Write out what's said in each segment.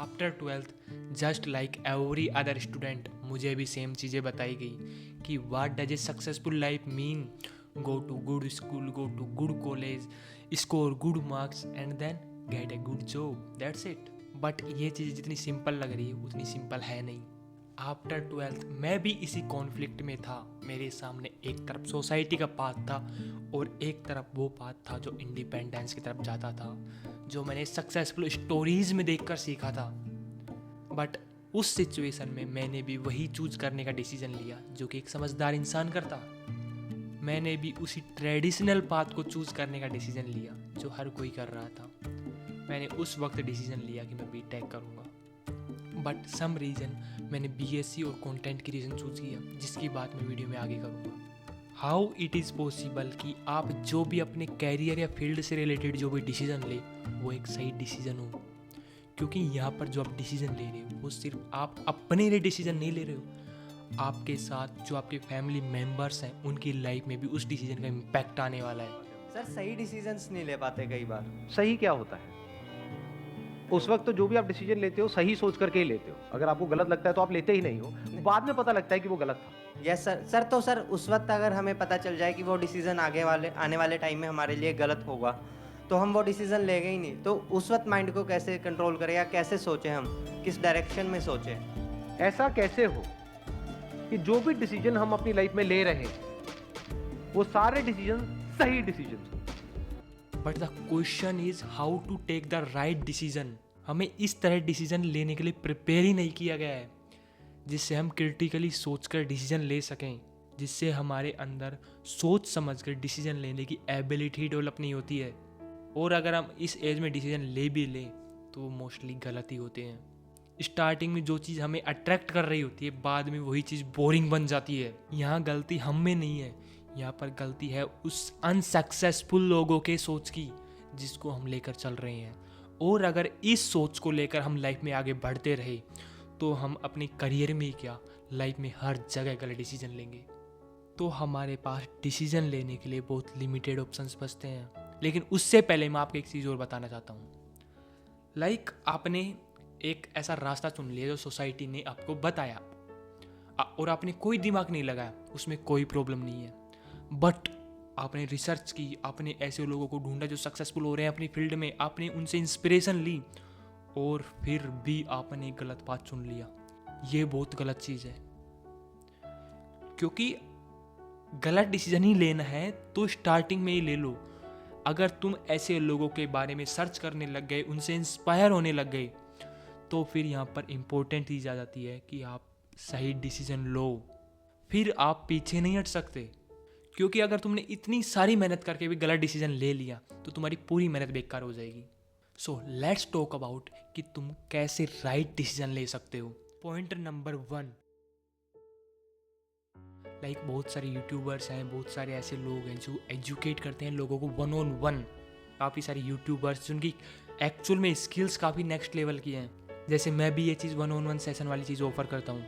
After twelfth just like every other student मुझे भी same चीज़ें बताई गई कि what does a successful life mean, go to good school, go to good college, score good marks and then get a good job, that's it. But ये चीज़ जितनी simple लग रही है उतनी सिंपल है नहीं। आफ्टर ट्वेल्थ मैं भी इसी कॉन्फ्लिक्ट में था। मेरे सामने एक तरफ सोसाइटी का पाथ था और एक तरफ वो पाथ था जो इंडिपेंडेंस की तरफ जाता था, जो मैंने सक्सेसफुल स्टोरीज में देखकर सीखा था। बट उस सिचुएशन में मैंने भी वही चूज करने का डिसीजन लिया जो कि एक समझदार इंसान करता। मैंने भी उसी ट्रेडिशनल पाथ को चूज करने का डिसीजन लिया जो हर कोई कर रहा था। मैंने उस वक्त डिसीजन लिया कि मैं बीटेक करूँगा, बट सम रीज़न मैंने बीएससी और कंटेंट क्रिएशन चूज किया, जिसकी बात मैं वीडियो में आगे करूँगा। हाउ इट इज़ पॉसिबल कि आप जो भी अपने कैरियर या फील्ड से रिलेटेड जो भी डिसीजन ले वो एक सही डिसीजन हो, क्योंकि यहाँ पर जो आप डिसीजन ले रहे हो वो सिर्फ आप अपने लिए डिसीजन नहीं ले रहे हो, आपके साथ जो आपके फैमिली मेम्बर्स हैं उनकी लाइफ में भी उस डिसीजन का इम्पैक्ट आने वाला है। सर सही डिसीजंस नहीं ले पाते कई बार। सही क्या होता है? उस वक्त तो जो भी आप डिसीजन लेते हो सही सोच करके ही लेते हो। अगर आपको गलत लगता है तो आप लेते ही नहीं हो, बाद में पता लगता है कि वो गलत था। Yes sir. तो सर उस वक्त अगर हमें पता चल जाए कि वो डिसीजन आने वाले टाइम में हमारे लिए गलत होगा तो हम वो डिसीजन लेंगे ही नहीं। तो उस वक्त माइंड को कैसे कंट्रोल करें या कैसे सोचें, हम किस डायरेक्शन में सोचें? ऐसा कैसे हो कि जो भी डिसीजन हम अपनी लाइफ में ले रहे हैं वो सारे डिसीजन सही डिसीजन हो। But the question is how to take the right decision. हमें इस तरह डिसीजन लेने के लिए प्रिपेयर ही नहीं किया गया है जिससे हम क्रिटिकली सोचकर डिसीजन ले सकें, जिससे हमारे अंदर सोच समझकर डिसीजन लेने की एबिलिटी डेवलप नहीं होती है। और अगर हम इस एज में डिसीजन ले भी लें तो वो मोस्टली गलत ही होते हैं। स्टार्टिंग में जो चीज़ हमें अट्रैक्ट कर रही होती है बाद में वही चीज़ बोरिंग बन जाती है। यहाँ गलती हम में नहीं है, यहाँ पर गलती है उस अनसक्सेसफुल लोगों के सोच की जिसको हम लेकर चल रहे हैं। और अगर इस सोच को लेकर हम लाइफ में आगे बढ़ते रहे तो हम अपने करियर में ही क्या लाइफ में हर जगह गलत डिसीजन लेंगे। तो हमारे पास डिसीजन लेने के लिए बहुत लिमिटेड ऑप्शंस बचते हैं। लेकिन उससे पहले मैं आपको एक चीज़ और बताना चाहता हूँ। लाइक आपने एक ऐसा रास्ता चुन लिया जो सोसाइटी ने आपको बताया और आपने कोई दिमाग नहीं लगाया, उसमें कोई प्रॉब्लम नहीं है। बट आपने रिसर्च की, आपने ऐसे लोगों को ढूंढा जो सक्सेसफुल हो रहे हैं अपनी फील्ड में, आपने उनसे इंस्पिरेशन ली और फिर भी आपने गलत पाथ चुन लिया। ये बहुत गलत चीज़ है, क्योंकि गलत डिसीजन ही लेना है तो स्टार्टिंग में ही ले लो। अगर तुम ऐसे लोगों के बारे में सर्च करने लग गए, उनसे इंस्पायर होने लग गए, तो फिर यहाँ पर इम्पोर्टेंट चीज़ आ जाती है कि आप सही डिसीजन लो, फिर आप पीछे नहीं हट सकते। क्योंकि अगर तुमने इतनी सारी मेहनत करके भी गलत डिसीजन ले लिया तो तुम्हारी पूरी मेहनत बेकार हो जाएगी। सो लेट्स टॉक अबाउट कि तुम कैसे राइट डिसीजन ले सकते हो। पॉइंट नंबर 1, लाइक बहुत सारे यूट्यूबर्स हैं, बहुत सारे ऐसे लोग हैं जो एजुकेट करते हैं लोगों को 1-on-1। काफ़ी सारे यूट्यूबर्स जिनकी एक्चुअल में स्किल्स काफ़ी नेक्स्ट लेवल की हैं। जैसे मैं भी ये चीज़ 1-on-1 सेशन वाली चीज़ ऑफर करता हूँ।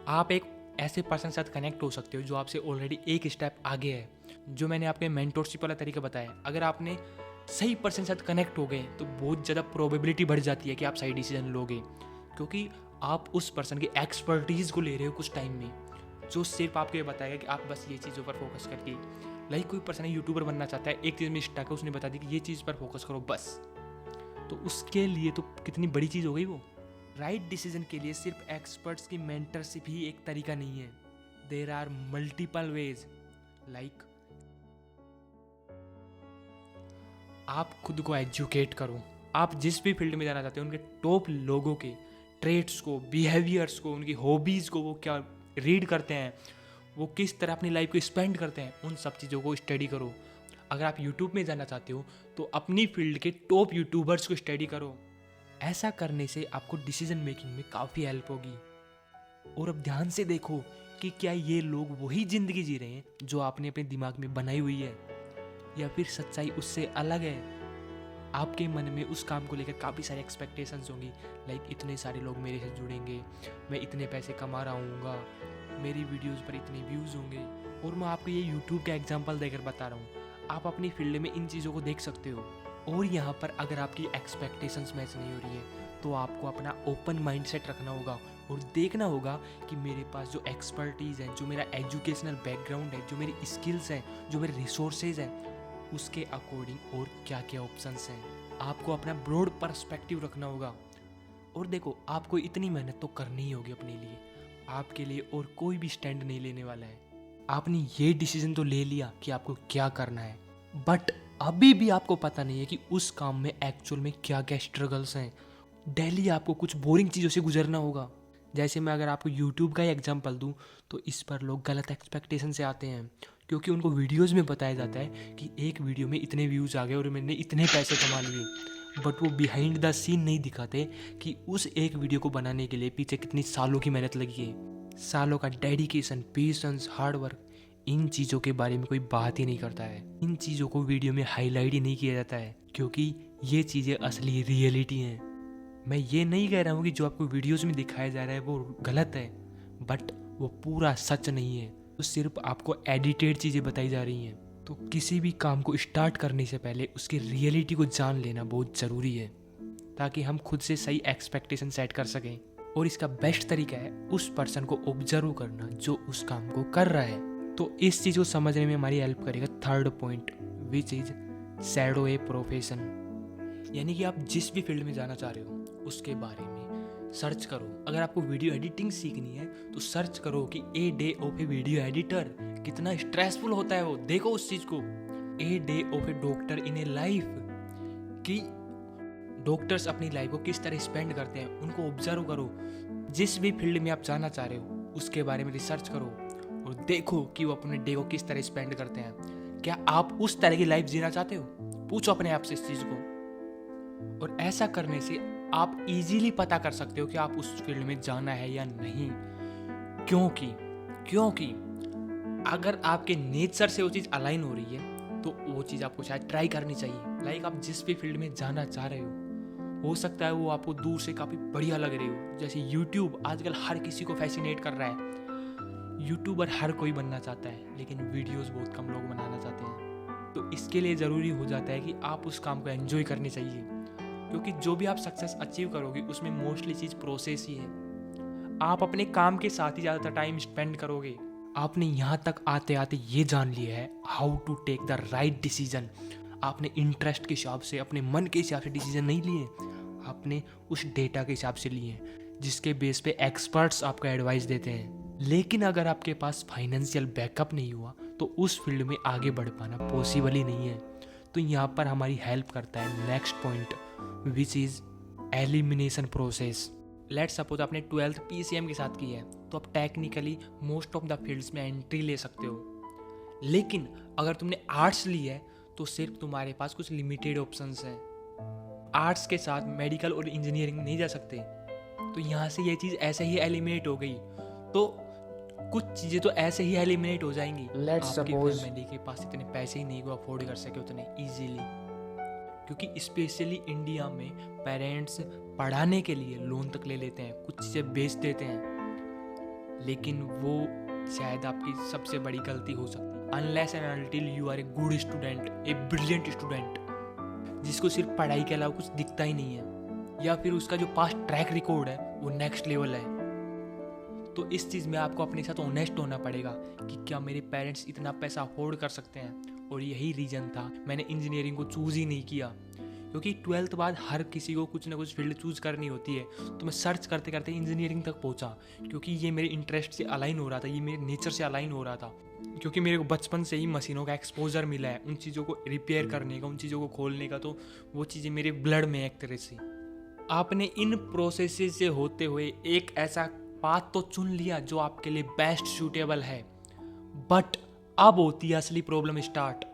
आप एक ऐसे पर्सन के साथ कनेक्ट हो सकते हो जो आपसे ऑलरेडी एक स्टेप आगे है। जो मैंने आपके मेंटोरशिप वाला तरीका बताया, अगर आपने सही पर्सन के साथ कनेक्ट हो गए तो बहुत ज़्यादा प्रोबेबिलिटी बढ़ जाती है कि आप सही डिसीजन लोगे, क्योंकि आप उस पर्सन की एक्सपर्टीज़ को ले रहे हो कुछ टाइम में, जो सिर्फ आपको ये बताएगा कि आप बस ये चीज़ पर फोकस करके। लाइक कोई पर्सन यूट्यूबर बनना चाहता है, एक चीज़ में स्टक है, उसने बता दी कि ये चीज़ पर फोकस करो बस, तो उसके लिए तो कितनी बड़ी चीज़ हो गई वो। राइट डिसीजन के लिए सिर्फ एक्सपर्ट्स की मेंटरशिप ही एक तरीका नहीं है। There are multiple ways. Like आप खुद को एजुकेट करो। आप जिस भी फील्ड में जाना चाहते हो उनके टॉप लोगों के ट्रेड्स को, बिहेवियर्स को, उनकी हॉबीज़ को, वो क्या रीड करते हैं, वो किस तरह अपनी लाइफ को स्पेंड करते हैं, उन सब चीज़ों को स्टडी करो। अगर आप यूट्यूब में जाना चाहते हो तो अपनी फील्ड के टॉप यूट्यूबर्स को स्टडी करो। ऐसा करने से आपको डिसीजन मेकिंग में काफ़ी हेल्प होगी। और अब ध्यान से देखो कि क्या ये लोग वही ज़िंदगी जी रहे हैं जो आपने अपने दिमाग में बनाई हुई है, या फिर सच्चाई उससे अलग है। आपके मन में उस काम को लेकर काफ़ी सारी एक्सपेक्टेशंस होंगी, लाइक इतने सारे लोग मेरे से जुड़ेंगे, मैं इतने पैसे कमा रहा हूँगा, मेरी वीडियोज़ पर इतने व्यूज़ होंगे। और मैं आपको ये यूट्यूब का एग्जाम्पल देकर बता रहा हूँ, आप अपनी फील्ड में इन चीज़ों को देख सकते हो। और यहाँ पर अगर आपकी एक्सपेक्टेशंस मैच नहीं हो रही है तो आपको अपना ओपन माइंडसेट रखना होगा और देखना होगा कि मेरे पास जो एक्सपर्टीज़ है, जो मेरा एजुकेशनल बैकग्राउंड है, जो मेरी स्किल्स हैं, जो मेरे रिसोर्सेज हैं, उसके अकॉर्डिंग और क्या क्या ऑप्शंस हैं। आपको अपना ब्रॉड पर्सपेक्टिव रखना होगा। और देखो, आपको इतनी मेहनत तो करनी ही होगी अपने लिए, आपके लिए और कोई भी स्टैंड नहीं लेने वाला है। आपने ये डिसीजन तो ले लिया कि आपको क्या करना है, बट अभी भी आपको पता नहीं है कि उस काम में एक्चुअल में क्या क्या स्ट्रगल्स हैं। डेली आपको कुछ बोरिंग चीज़ों से गुजरना होगा। जैसे मैं अगर आपको यूट्यूब का ही एग्जांपल दूं तो इस पर लोग गलत एक्सपेक्टेशन से आते हैं, क्योंकि उनको वीडियोज़ में बताया जाता है कि एक वीडियो में इतने व्यूज़ आ गए और मैंने इतने पैसे कमा लिए, बट वो बिहाइंड द सीन नहीं दिखाते कि उस एक वीडियो को बनाने के लिए पीछे कितनी सालों की मेहनत लगी है, सालों का डेडिकेशन, पेशेंस, हार्ड वर्क। इन चीज़ों के बारे में कोई बात ही नहीं करता है, इन चीज़ों को वीडियो में हाईलाइट ही नहीं किया जाता है, क्योंकि ये चीज़ें असली रियलिटी हैं। मैं ये नहीं कह रहा हूँ कि जो आपको वीडियोज़ में दिखाया जा रहा है वो गलत है, बट वो पूरा सच नहीं है, तो सिर्फ आपको एडिटेड चीज़ें बताई जा रही हैं। तो किसी भी काम को स्टार्ट करने से पहले उसकी रियलिटी को जान लेना बहुत ज़रूरी है, ताकि हम खुद से सही एक्सपेक्टेशन सेट कर सकें। और इसका बेस्ट तरीका है उस पर्सन को ऑब्जर्व करना जो उस काम को कर रहा है। तो इस चीज़ को समझने में हमारी हेल्प करेगा third point, which is shadow a profession. यानी कि आप जिस भी फील्ड में जाना चाह रहे हो उसके बारे में सर्च करो। अगर आपको वीडियो एडिटिंग सीखनी है तो सर्च करो कि a day of A video editor कितना स्ट्रेसफुल होता है वो, देखो उस चीज़ को। A day of A doctor in A life, कि डॉक्टर्स अपनी लाइफ को किस तरह स्पेंड करते हैं, उनको ऑब्जर्व करो। जिस भी फील्ड में आप जाना चाह रहे हो उसके बारे में रिसर्च करो और देखो कि वो अपने डे को किस तरह स्पेंड करते हैं। क्या आप उस तरह की लाइफ जीना चाहते हो? पूछो अपने आप से इस चीज़ को। और ऐसा करने से आप इजीली पता कर सकते हो कि आप उस फील्ड में जाना है या नहीं। क्योंकि अगर आपके नेचर से वो चीज़ अलाइन हो रही है तो वो चीज़ आपको शायद ट्राई करनी चाहिए। लाइक आप जिस भी फील्ड में जाना चाह रहे हो सकता है वो आपको दूर से काफ़ी बढ़िया लग रही हो। जैसे यूट्यूब आजकल हर किसी को फैसिनेट कर रहा है। यूट्यूबर हर कोई बनना चाहता है, लेकिन वीडियोस बहुत कम लोग बनाना चाहते हैं। तो इसके लिए ज़रूरी हो जाता है कि आप उस काम को एंजॉय करनी चाहिए, क्योंकि जो भी आप सक्सेस अचीव करोगे उसमें मोस्टली चीज़ प्रोसेस ही है। आप अपने काम के साथ ही ज़्यादातर टाइम स्पेंड करोगे। आपने यहाँ तक आते आते ये जान लिया है how to take the right decision. आपने इंटरेस्ट के हिसाब से, अपने मन के हिसाब से डिसीजन नहीं लिए, आपने उस डेटा के हिसाब से लिए जिसके बेस पे एक्सपर्ट्स आपको एडवाइस देते हैं। लेकिन अगर आपके पास फाइनेंशियल बैकअप नहीं हुआ तो उस फील्ड में आगे बढ़ पाना पॉसिबल ही नहीं है। तो यहाँ पर हमारी हेल्प करता है next point, which is elimination process. Let suppose आपने 12th PCM के साथ की है तो आप technically most of the fields में एंट्री ले सकते हो। लेकिन अगर तुमने आर्ट्स ली है तो सिर्फ तुम्हारे पास कुछ लिमिटेड ऑप्शंस हैं। आर्ट्स के साथ मेडिकल और इंजीनियरिंग नहीं जा सकते। तो यहाँ से ये चीज़ ऐसे ही एलिमिनेट हो गई। तो कुछ चीज़ें तो ऐसे ही एलिमिनेट हो जाएंगी। आपकी फैमिली के पास इतने पैसे ही नहीं को अफोर्ड कर सके उतने इजीली, क्योंकि स्पेशली इंडिया में पेरेंट्स पढ़ाने के लिए लोन तक ले लेते हैं, कुछ चीज़ें बेच देते हैं। लेकिन वो शायद आपकी सबसे बड़ी गलती हो सकती है। Unless and until you are a good student, a brilliant student जिसको सिर्फ पढ़ाई के अलावा कुछ दिखता ही नहीं है, या फिर उसका जो पास्ट ट्रैक रिकॉर्ड है वो नेक्स्ट लेवल है। तो इस चीज़ में आपको अपने साथ ऑनेस्ट होना पड़ेगा कि क्या मेरे पेरेंट्स इतना पैसा अफोर्ड कर सकते हैं। और यही रीज़न था मैंने इंजीनियरिंग को चूज़ ही नहीं किया, क्योंकि 12th बाद हर किसी को कुछ ना कुछ फील्ड चूज़ करनी होती है। तो मैं सर्च करते करते इंजीनियरिंग तक पहुंचा, क्योंकि ये मेरे इंटरेस्ट से अलाइन हो रहा था, ये मेरे नेचर से अलाइन हो रहा था। क्योंकि मेरे को बचपन से ही मशीनों का एक्सपोजर मिला है, उन चीज़ों को रिपेयर करने का, उन चीज़ों को खोलने का, तो वो चीज़ें मेरे ब्लड में एक तरह से। आपने इन प्रोसेस से होते हुए एक ऐसा पाथ तो चुन लिया जो आपके लिए बेस्ट सूटेबल है, बट अब होती है असली problem start.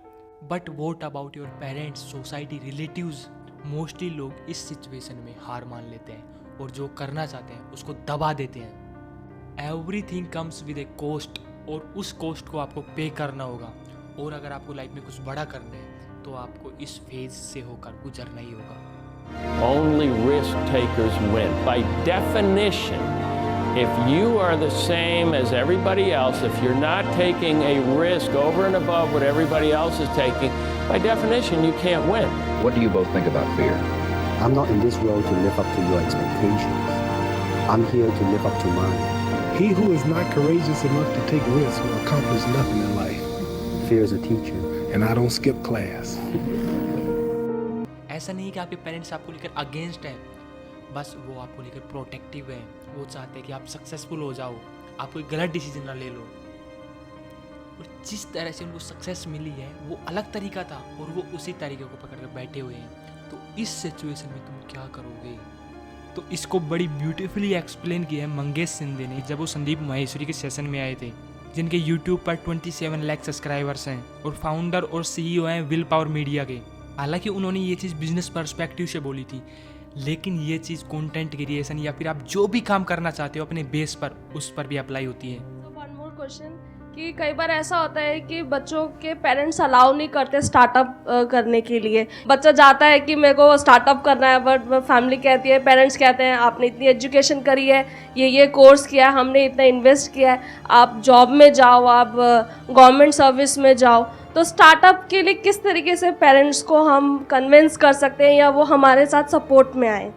But what about your parents, society, relatives? Mostly लोग इस सिचुएशन में हार मान लेते हैं और जो करना चाहते हैं उसको दबा देते हैं। Everything comes with A cost, और उस कॉस्ट को आपको पे करना होगा। और अगर आपको लाइफ में कुछ बड़ा करना है तो आपको इस फेज से होकर गुजरना ही होगा। Only risk takers win. By definition, if you are the same as everybody else, if you're not taking a risk over and above what everybody else is taking, by definition, you can't win. What do you both think about fear? I'm not in this world to live up to your expectations. I'm here to live up to mine. He who is not courageous enough to take risks will accomplish nothing in life. Fear is a teacher. And I don't skip class. ऐसा नहीं कि आपके parents आपको लेकर against हैं, बस वो आपको लेकर प्रोटेक्टिव है। वो चाहते हैं कि आप सक्सेसफुल हो जाओ, आप कोई गलत डिसीजन ना ले लो। और जिस तरह से उनको सक्सेस मिली है वो अलग तरीका था और वो उसी तरीके को पकड़ कर बैठे हुए हैं। तो इस सिचुएशन में तुम क्या करोगे? तो इसको बड़ी ब्यूटीफुली एक्सप्लेन किया है मंगेश शिंदे ने जब वो संदीप माहेश्वरी के सेशन में आए थे, जिनके YouTube पर 27 लाख सब्सक्राइबर्स हैं और फाउंडर और CEO हैं विल पावर मीडिया के। हालांकि उन्होंने ये चीज़ बिजनेस पर्सपेक्टिव से बोली थी, लेकिन ये चीज़ कंटेंट क्रिएशन या फिर आप जो भी काम करना चाहते हो अपने बेस पर, उस पर भी अप्लाई होती है। वन मोर क्वेश्चन कि कई बार ऐसा होता है कि बच्चों के पेरेंट्स अलाउ नहीं करते स्टार्टअप करने के लिए। बच्चा जाता है कि मेरे को स्टार्टअप करना है, बट फैमिली कहती है, पेरेंट्स कहते हैं आपने इतनी एजुकेशन करी है, ये कोर्स किया है, हमने इतना इन्वेस्ट किया है, आप जॉब में जाओ, आप गवर्नमेंट सर्विस में जाओ। तो स्टार्टअप के लिए किस तरीके से पेरेंट्स को हम कन्विंस कर सकते हैं या वो हमारे साथ सपोर्ट में आए?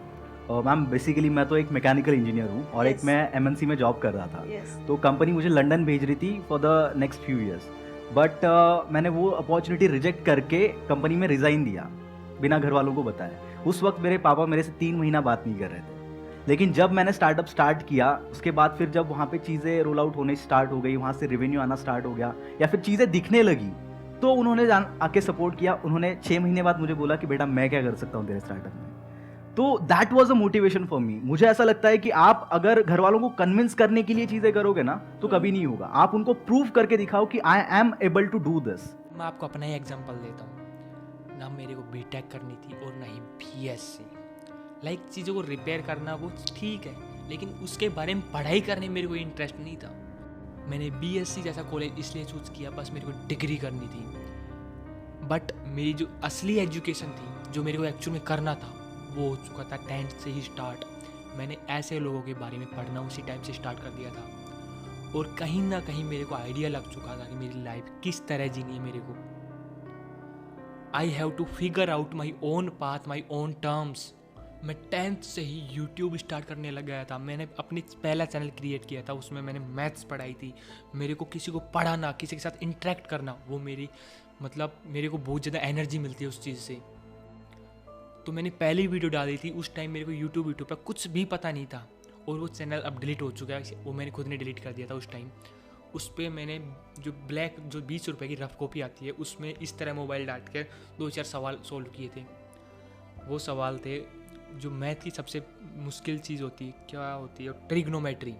मैम बेसिकली मैं तो एक मैकेनिकल इंजीनियर हूँ और एक मैं MNC में जॉब कर रहा था। तो कंपनी मुझे लंदन भेज रही थी for the next few years, but मैंने वो अपॉर्चुनिटी रिजेक्ट करके कंपनी में रिज़ाइन दिया बिना घर वालों को बताए। उस वक्त मेरे पापा मेरे से 3 महीना बात नहीं कर रहे थे। लेकिन जब मैंने स्टार्टअप स्टार्ट किया, उसके बाद फिर जब वहाँ पे चीज़ें रोल आउट होने स्टार्ट हो गई, वहाँ से रेवेन्यू आना स्टार्ट हो गया या फिर चीज़ें दिखने लगी, तो उन्होंने आके सपोर्ट किया। उन्होंने 6 महीने बाद मुझे बोला कि बेटा मैं क्या कर सकता हूँ तेरे स्टार्टअप में। तो that was a motivation for me. मुझे ऐसा लगता है कि आप अगर घर वालों को कन्विंस करने के लिए चीज़ें करोगे ना तो कभी नहीं होगा। आप उनको प्रूव करके दिखाओ कि I am able to do this. मैं आपको अपना ही एग्जांपल देता हूँ। ना मेरे को बीटेक करनी थी और ना ही BSc। लाइक चीज़ों को रिपेयर करना वो ठीक है, लेकिन उसके बारे में पढ़ाई करने में मेरे को इंटरेस्ट नहीं था। मैंने BSc जैसा कॉलेज इसलिए चूज़ किया, बस मेरे को डिग्री करनी थी। बट मेरी जो असली एजुकेशन थी, जो मेरे को एक्चुअल में करना था, वो हो चुका था 10th से ही स्टार्ट। मैंने ऐसे लोगों के बारे में पढ़ना उसी टाइम से स्टार्ट कर दिया था और कहीं ना कहीं मेरे को आइडिया लग चुका था कि मेरी लाइफ किस तरह जीनी है मेरे को। I have to figure out my own path, my own terms. मैं 10th से ही YouTube स्टार्ट करने लग गया था। मैंने अपनी पहला चैनल क्रिएट किया था, उसमें मैंने मैथ्स पढ़ाई थी। मेरे को किसी को पढ़ाना, किसी के साथ इंटरेक्ट करना, वो मेरी मेरे को बहुत ज़्यादा एनर्जी मिलती है उस चीज़ से। तो मैंने पहली वीडियो डाली थी, उस टाइम मेरे को यूट्यूब पर कुछ भी पता नहीं था और वो चैनल अब डिलीट हो चुका है। वो मैंने खुद ने डिलीट कर दिया था उस टाइम। उस पर मैंने जो 20 रुपए की रफ कॉपी आती है, उसमें इस तरह मोबाइल डाल कर 2-4 सवाल सोल्व किए थे। वो सवाल थे जो मैथ की सबसे मुश्किल चीज़ होती है, क्या होती है, ट्रिग्नोमेट्री,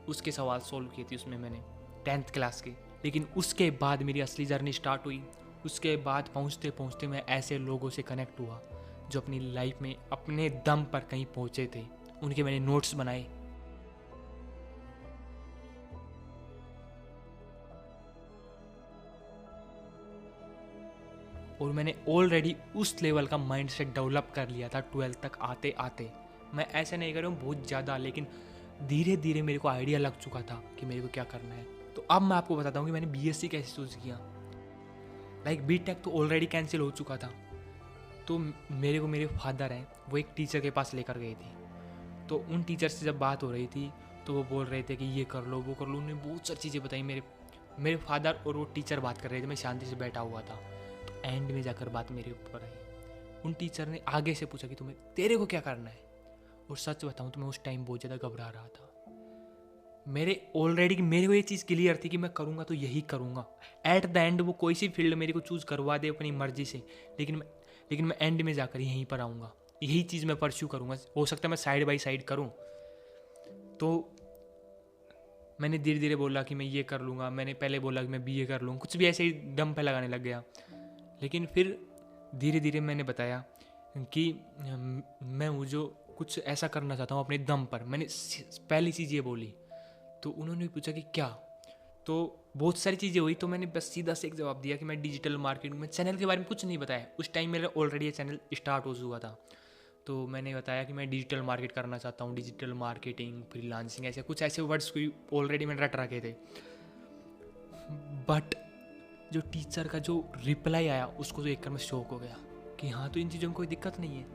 उसके सवाल सोल्व किए थे उसमें मैंने 10th क्लास के। लेकिन उसके बाद मेरी असली जर्नी स्टार्ट हुई। उसके बाद पहुँचते पहुँचते मैं ऐसे लोगों से कनेक्ट हुआ जो अपनी लाइफ में अपने दम पर कहीं पहुँचे थे। उनके मैंने नोट्स बनाए। और मैंने ऑलरेडी उस लेवल का माइंडसेट डेवलप कर लिया था 12th तक आते आते। मैं ऐसे नहीं कर रहा हूँ बहुत ज़्यादा, लेकिन धीरे धीरे मेरे को आइडिया लग चुका था कि मेरे को क्या करना है। तो अब मैं आपको बताता हूँ कि मैंने BSc कैसे चूज़ किया। लाइक बीटेक तो ऑलरेडी कैंसिल हो चुका था। तो मेरे फादर हैं, वो एक टीचर के पास लेकर गए थे। तो उन टीचर से जब बात हो रही थी तो वो बोल रहे थे कि ये कर लो, वो कर लो। उन्होंने बहुत सारी चीज़ें बताई। मेरे फादर और वो टीचर बात कर रहे थे, मैं शांति से बैठा हुआ था। तो एंड में जाकर बात मेरे ऊपर आई। उन टीचर ने आगे से पूछा कि तेरे को क्या करना है। और सच बताऊँ तो मैं उस टाइम बहुत ज़्यादा घबरा रहा था। मेरे को ये चीज़ क्लियर थी कि मैं करूँगा तो यही करूँगा। एट द एंड वो कोई सी फील्ड मेरे को चूज़ करवा दे अपनी मर्जी से, लेकिन मैं एंड में जाकर यहीं पर आऊँगा, यही चीज़ मैं परस्यू करूँगा। हो सकता है मैं साइड बाय साइड करूँ। तो मैंने धीरे धीरे बोला कि मैं ये कर लूँगा। मैंने पहले बोला कि मैं BA कर लूँगा, कुछ भी ऐसे ही दम पे लगाने लग गया। लेकिन फिर धीरे धीरे मैंने बताया कि मैं हूँ जो कुछ ऐसा करना चाहता हूँ अपने दम पर। मैंने पहली चीज़ ये बोली। तो उन्होंने पूछा कि क्या, तो बहुत सारी चीज़ें हुई। तो मैंने बस सीधा से एक जवाब दिया कि मैं डिजिटल मार्केटिंग में, चैनल के बारे में कुछ नहीं बताया। उस टाइम मेरा ऑलरेडी ये चैनल स्टार्ट हो चुका था। तो मैंने बताया कि मैं डिजिटल मार्केट करना चाहता हूँ, डिजिटल मार्केटिंग, फ्रीलांसिंग, ऐसे कुछ ऐसे वर्ड्स कोई ऑलरेडी मैंने रट रखे थे। बट जो टीचर का जो रिप्लाई आया उसको देख कर मैं शॉक हो गया कि हाँ, तो इन चीज़ों में कोई दिक्कत नहीं है।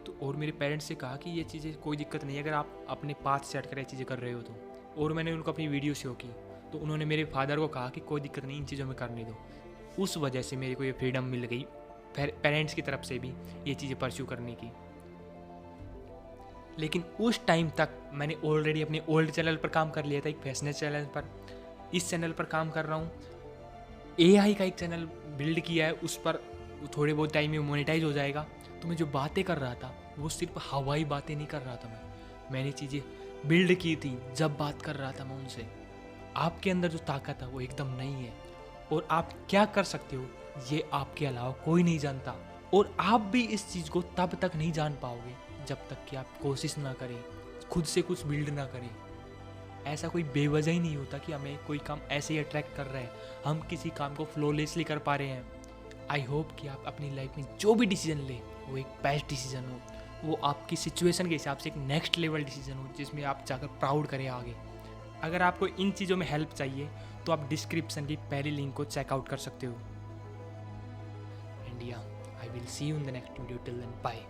तो और मेरे पेरेंट्स से कहा कि ये चीज़ें कोई दिक्कत नहीं है अगर आप अपने पाथ सेट कर चीज़ें कर रहे हो तो। और मैंने उनको अपनी वीडियो शो की तो उन्होंने मेरे फादर को कहा कि कोई दिक्कत नहीं, इन चीज़ों में करने दो। उस वजह से मेरे को ये फ्रीडम मिल गई पेरेंट्स की तरफ से भी ये चीज़ें परस्यू करने की। लेकिन उस टाइम तक मैंने ऑलरेडी अपने ओल्ड चैनल पर काम कर लिया था, एक फैशनेस चैनल पर। इस चैनल पर काम कर रहा हूँ, AI का एक चैनल बिल्ड किया है, उस पर थोड़े बहुत टाइम में मोनेटाइज हो जाएगा। तो मैं जो बातें कर रहा था वो सिर्फ हवाई बातें नहीं कर रहा था, मैंने चीज़ें बिल्ड की थी। जब बात कर रहा था मैं उनसे, आपके अंदर जो ताकत है वो एकदम नहीं है, और आप क्या कर सकते हो ये आपके अलावा कोई नहीं जानता। और आप भी इस चीज़ को तब तक नहीं जान पाओगे जब तक कि आप कोशिश ना करें, खुद से कुछ बिल्ड ना करें। ऐसा कोई बेवजह ही नहीं होता कि हमें कोई काम ऐसे ही अट्रैक्ट कर रहा है, हम किसी काम को फ्लॉलेसली कर पा रहे हैं। आई होप कि आप अपनी लाइफ में जो भी डिसीजन लें वो एक बेस्ट डिसीजन हो, वो आपकी सिचुएशन के हिसाब से एक नेक्स्ट लेवल डिसीजन हो जिसमें आप जाकर प्राउड करें आगे। अगर आपको इन चीज़ों में हेल्प चाहिए तो आप डिस्क्रिप्शन की पहली लिंक को चेकआउट कर सकते हो। And yeah, I will see you in the next video. Till then, bye.